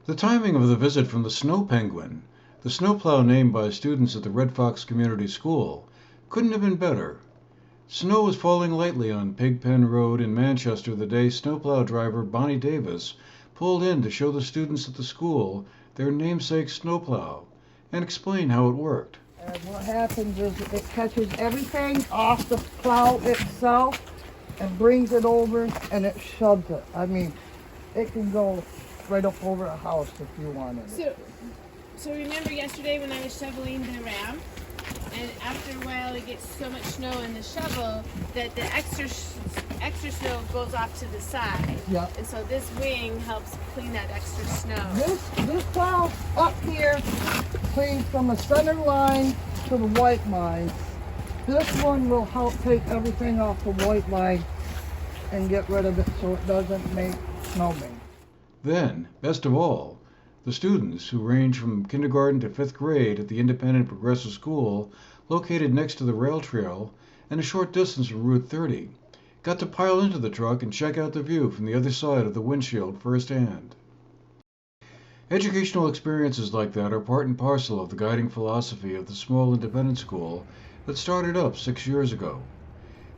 The timing of the visit from the snow penguin, the snowplow named by students at the Red Fox Community School, couldn't have been better. Snow was falling lightly on Pigpen Road in Manchester the day snowplow driver Bonnie Davis pulled in to show the students at the school their namesake snowplow and explain how it worked. And what happens is it catches everything off the plow itself and brings it over and it shoves it. I mean, it can go right up over a house if you wanted it. So remember yesterday when I was shoveling the ramp, and after a while it gets so much snow in the shovel that the extra snow goes off to the side. Yeah. And so this wing helps clean that extra snow. This plow up here cleans from the center line to the white line. This one will help take everything off the white line and get rid of it so it doesn't make snowbanks. Then, best of all, the students, who range from kindergarten to 5th grade at the Independent Progressive School located next to the rail trail and a short distance from Route 30, got to pile into the truck and check out the view from the other side of the windshield firsthand. Educational experiences like that are part and parcel of the guiding philosophy of the small independent school that started up 6 years ago.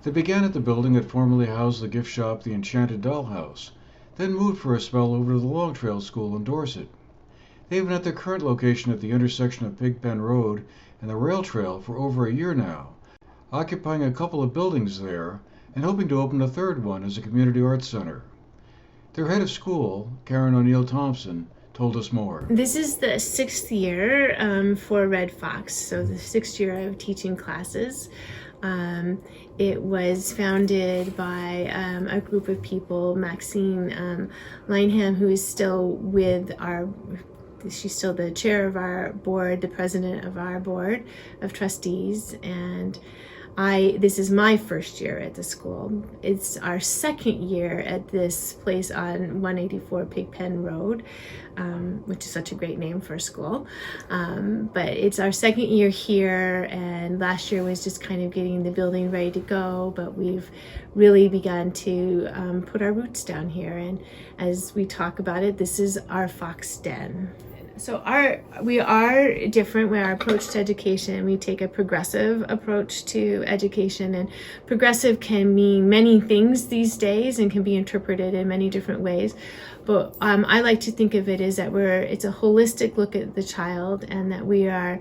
They began at the building that formerly housed the gift shop The Enchanted Dollhouse, then moved for a spell over to the Long Trail School in Dorset. They've been at their current location at the intersection of Pigpen Road and the rail trail for over a year now, occupying a couple of buildings there and hoping to open a third one as a community arts center. Their head of school, Karen O'Neill Thompson, told us more. This is the 6th year for Red Fox, so the 6th year of teaching classes. It was founded by a group of people, Maxine Lineham, who is still with she's still the chair of our board, the president of our board of trustees, and this is my first year at the school. It's our second year at this place on 184 Pigpen Road, which is such a great name for a school. But it's our second year here, and last year was just kind of getting the building ready to go, but we've really begun to put our roots down here. And as we talk about it, this is our Fox Den. So we are different with our approach to education. We take a progressive approach to education, and progressive can mean many things these days and can be interpreted in many different ways. But I like to think of it as that it's a holistic look at the child, and that we are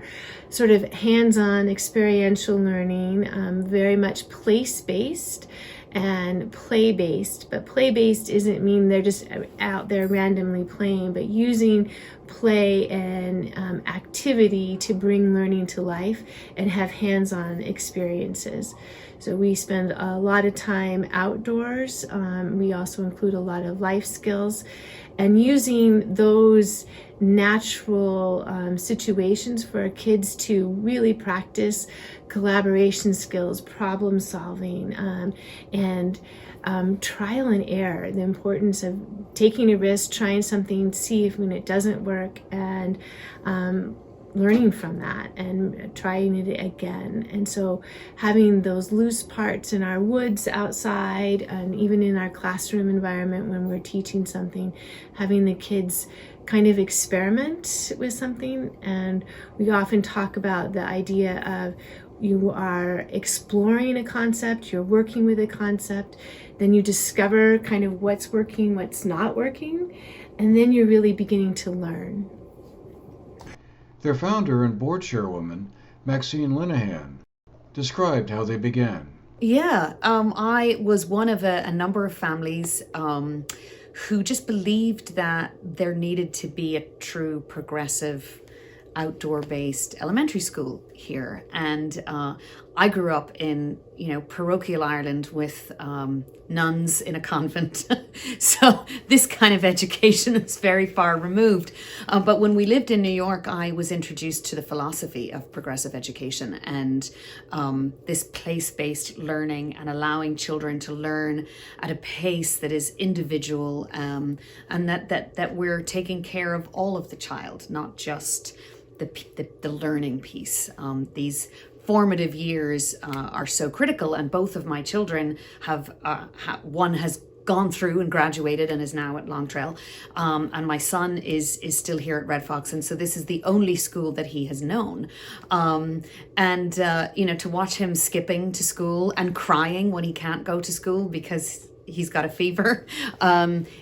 sort of hands-on experiential learning, very much place-based and play-based. But play-based isn't mean they're just out there randomly playing, but using play and activity to bring learning to life and have hands-on experiences. So we spend a lot of time outdoors. We also include a lot of life skills, and using those natural situations for our kids to really practice collaboration skills, problem solving, and trial and error, the importance of taking a risk, trying something, see if when it doesn't work, and learning from that and trying it again. And so having those loose parts in our woods outside, and even in our classroom environment when we're teaching something, having the kids kind of experiment with something. And we often talk about the idea of you are exploring a concept, you're working with a concept, then you discover kind of what's working, what's not working, and then you're really beginning to learn. Their founder and board chairwoman, Maxine Linehan, described how they began. Yeah, I was one of a number of families who just believed that there needed to be a true progressive outdoor-based elementary school here. And I grew up in, parochial Ireland with nuns in a convent. So this kind of education is very far removed. But when we lived in New York, I was introduced to the philosophy of progressive education and this place-based learning and allowing children to learn at a pace that is individual, and that we're taking care of all of the child, not just the learning piece. These formative years are so critical, and both of my children have one has gone through and graduated and is now at Long Trail. And my son is still here at Red Fox, and so this is the only school that he has known. To watch him skipping to school and crying when he can't go to school because he's got a fever,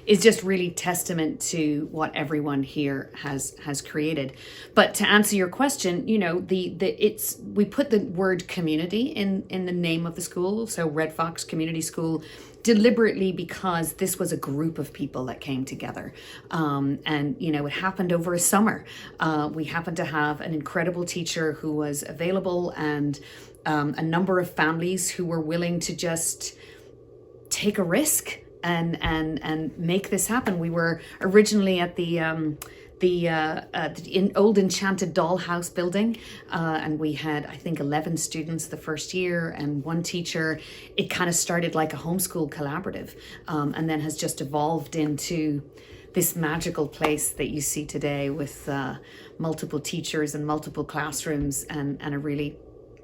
is just really testament to what everyone here has created. But to answer your question, we put the word community in the name of the school, so Red Fox Community School, deliberately because this was a group of people that came together. It happened over a summer. We happened to have an incredible teacher who was available, and a number of families who were willing to just take a risk and make this happen. We were originally at the old Enchanted Dollhouse building, and we had, I think, 11 students the first year and one teacher. It kind of started like a homeschool collaborative, and then has just evolved into this magical place that you see today with multiple teachers and multiple classrooms and a really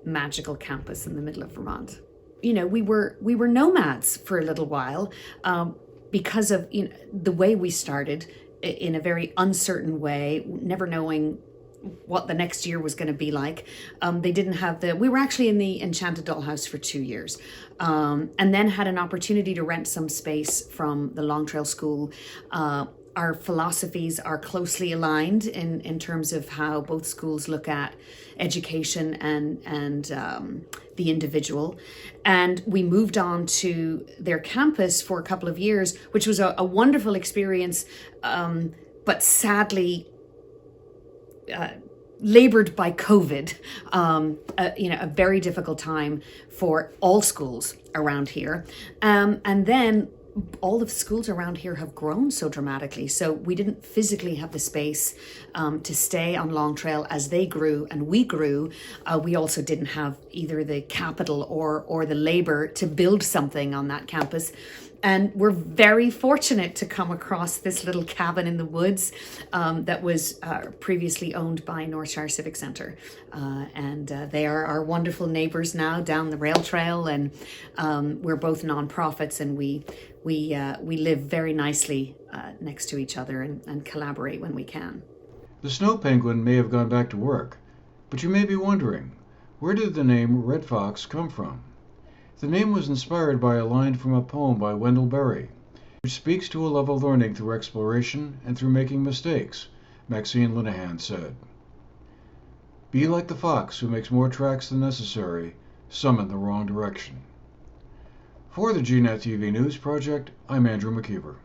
magical campus in the middle of Vermont. We were nomads for a little while because of the way we started, in a very uncertain way, never knowing what the next year was going to be like. We were actually in the Enchanted Dollhouse for 2 years, and then had an opportunity to rent some space from the Long Trail School. Our philosophies are closely aligned in terms of how both schools look at education and the individual. And we moved on to their campus for a couple of years, which was a wonderful experience, but sadly labored by COVID, a very difficult time for all schools around here. And then all of the schools around here have grown so dramatically. So we didn't physically have the space to stay on Long Trail as they grew and we grew. We also didn't have either the capital or the labor to build something on that campus. And we're very fortunate to come across this little cabin in the woods that was previously owned by Northshire Civic Centre. And they are our wonderful neighbours now down the rail trail. And we're both nonprofits, and we live very nicely next to each other and collaborate when we can. The snow penguin may have gone back to work, but you may be wondering, where did the name Red Fox come from? The name was inspired by a line from a poem by Wendell Berry, which speaks to a love of learning through exploration and through making mistakes, Maxine Linehan said. Be like the fox who makes more tracks than necessary, some in the wrong direction. For the GNAT-TV News Project, I'm Andrew McKeever.